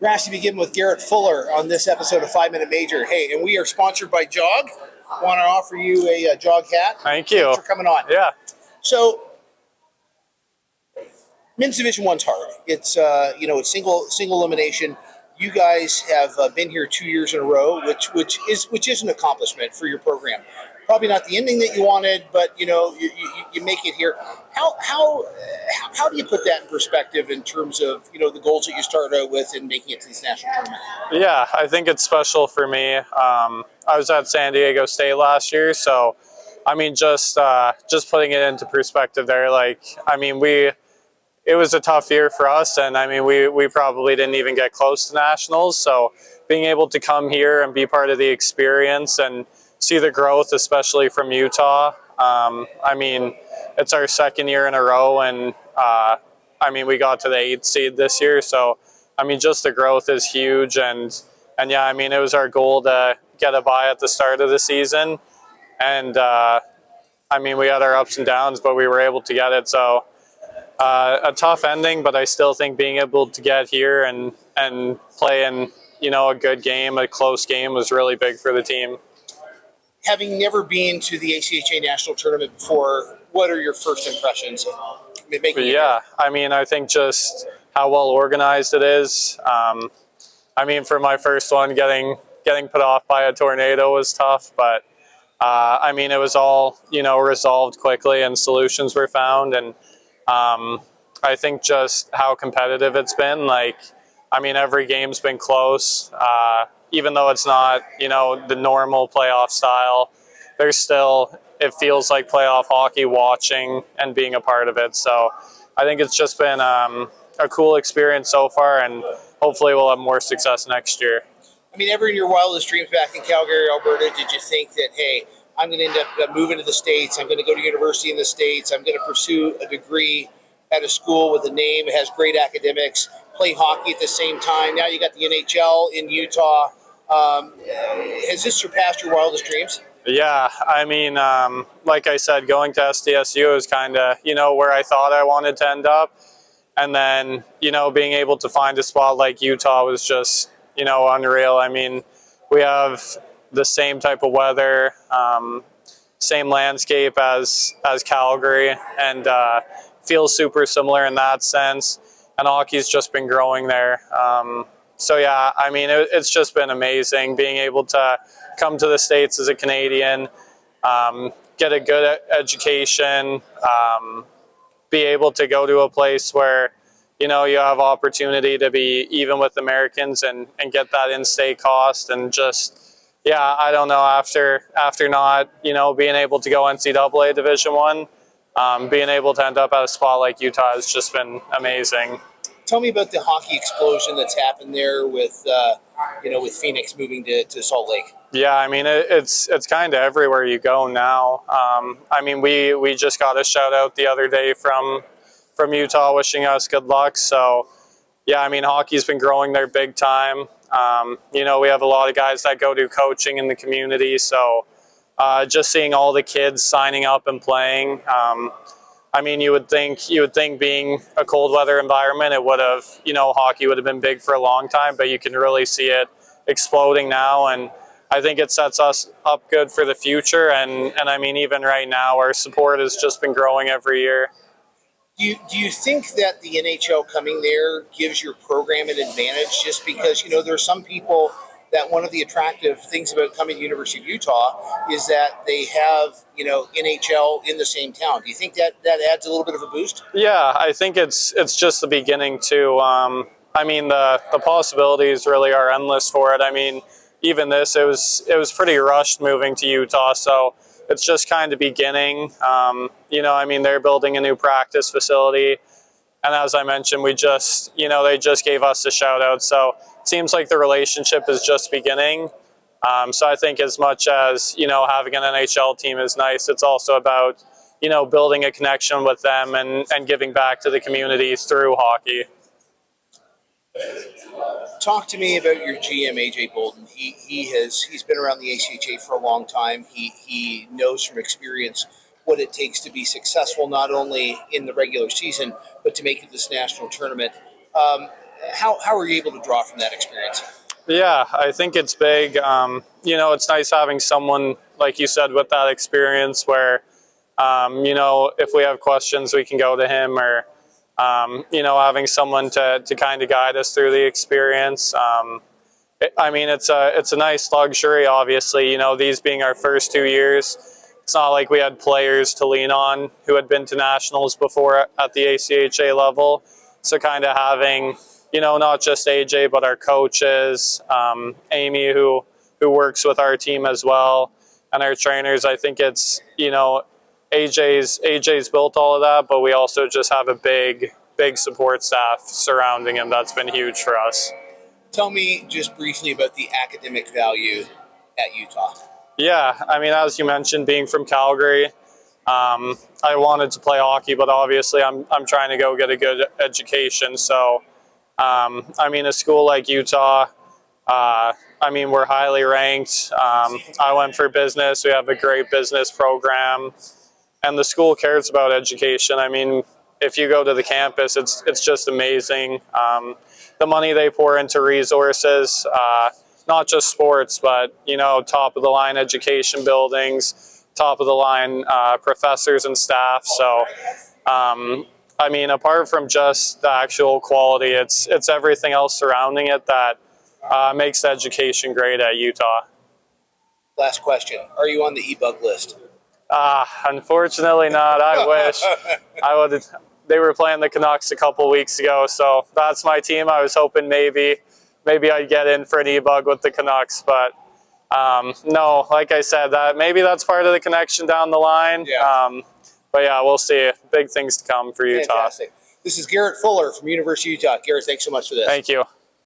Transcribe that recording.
Rasty McGibbon with Garrett Fuller on this episode of 5 Minute Major. Hey, and we are sponsored by Jog. Want to offer you a Jog hat. Thank you. Thanks for coming on. Yeah. So, Men's Division One's hard. It's it's single elimination. You guys have been here 2 years in a row, which is an accomplishment for your program. Probably not the ending that you wanted, but you make it here. How do you put that in perspective in terms of the goals that you started out with and making it to this national tournament? Yeah, I think it's special for me. I was at San Diego State last year, so I mean, just putting it into perspective there. It was a tough year for us, and I mean, we probably didn't even get close to nationals. So being able to come here and be part of the experience and see the growth, especially from Utah. I mean, it's our second year in a row, and we got to the 8th seed this year. So, I mean, just the growth is huge, and yeah, I mean, it was our goal to get a bye at the start of the season, and we had our ups and downs, but we were able to get it. So, a tough ending, but I still think being able to get here and play in a good game, a close game, was really big for the team. Having never been to the ACHA national tournament before, what are your first impressions? I think just how well organized it is. For my first one, getting put off by a tornado was tough, but it was all resolved quickly and solutions were found. And I think just how competitive it's been. Every game's been close. Even though it's not, the normal playoff style, it feels like playoff hockey watching and being a part of it. So I think it's just been a cool experience so far, and hopefully we'll have more success next year. Ever in your wildest dreams back in Calgary, Alberta, did you think that, hey, I'm going to end up moving to the States, I'm going to go to university in the States, I'm going to pursue a degree at a school with a name, it has great academics, play hockey at the same time. Now you got the NHL in Utah. Has this surpassed your wildest dreams? Yeah, like I said, going to SDSU is kind of, where I thought I wanted to end up. And then, being able to find a spot like Utah was just, unreal. We have the same type of weather, same landscape as Calgary, and feels super similar in that sense. And hockey's just been growing there. It's just been amazing being able to come to the States as a Canadian, get a good education, be able to go to a place where, you have opportunity to be even with Americans and get that in-state cost. And just, I don't know, after not, being able to go NCAA Division I, being able to end up at a spot like Utah has just been amazing. Tell me about the hockey explosion that's happened there with Phoenix moving to Salt Lake. Yeah, it's kind of everywhere you go now. We just got a shout out the other day from Utah wishing us good luck. So, yeah, hockey's been growing there big time. We have a lot of guys that go do coaching in the community. So, just seeing all the kids signing up and playing. You would think being a cold weather environment, it would have, hockey would have been big for a long time, but you can really see it exploding now. And I think it sets us up good for the future. And even right now, our support has just been growing every year. Do you think that the NHL coming there gives your program an advantage just because, there are some people that one of the attractive things about coming to the University of Utah is that they have, NHL in the same town. Do you think that adds a little bit of a boost? Yeah, I think it's just the beginning too. The possibilities really are endless for it. Even this, it was pretty rushed moving to Utah, so it's just kind of beginning. They're building a new practice facility, and as I mentioned, they just gave us a shout out. So it seems like the relationship is just beginning. So I think as much as, having an NHL team is nice, it's also about, building a connection with them and giving back to the community through hockey. Talk to me about your GM, AJ Bolden. He's been around the ACHA for a long time. He knows from experience what it takes to be successful, not only in the regular season, but to make it this national tournament. How are you able to draw from that experience? Yeah, I think it's big. It's nice having someone, like you said, with that experience where, if we have questions, we can go to him, or, having someone to kind of guide us through the experience. It's a nice luxury, obviously, these being our first 2 years. It's not like we had players to lean on who had been to nationals before at the ACHA level. So kind of having, not just AJ, but our coaches, Amy, who works with our team as well, and our trainers. I think it's, AJ's built all of that, but we also just have a big support staff surrounding him. That's been huge for us. Tell me just briefly about the academic value at Utah. Yeah, as you mentioned, being from Calgary, I wanted to play hockey, but obviously I'm trying to go get a good education. So, a school like Utah, we're highly ranked. I went for business. We have a great business program, and the school cares about education. If you go to the campus, it's just amazing. The money they pour into resources, not just sports, but, top of the line education buildings, top of the line professors and staff. So, apart from just the actual quality, it's everything else surrounding it that makes the education great at Utah. Last question. Are you on the e-bug list? Unfortunately not. I wish. I would. They were playing the Canucks a couple weeks ago, so that's my team. I was hoping maybe I'd get in for an e-bug with the Canucks, but no, like I said, that's part of the connection down the line. Yeah. But yeah, we'll see. Big things to come for Utah. Fantastic. This is Garrett Fuller from University of Utah. Garrett, thanks so much for this. Thank you.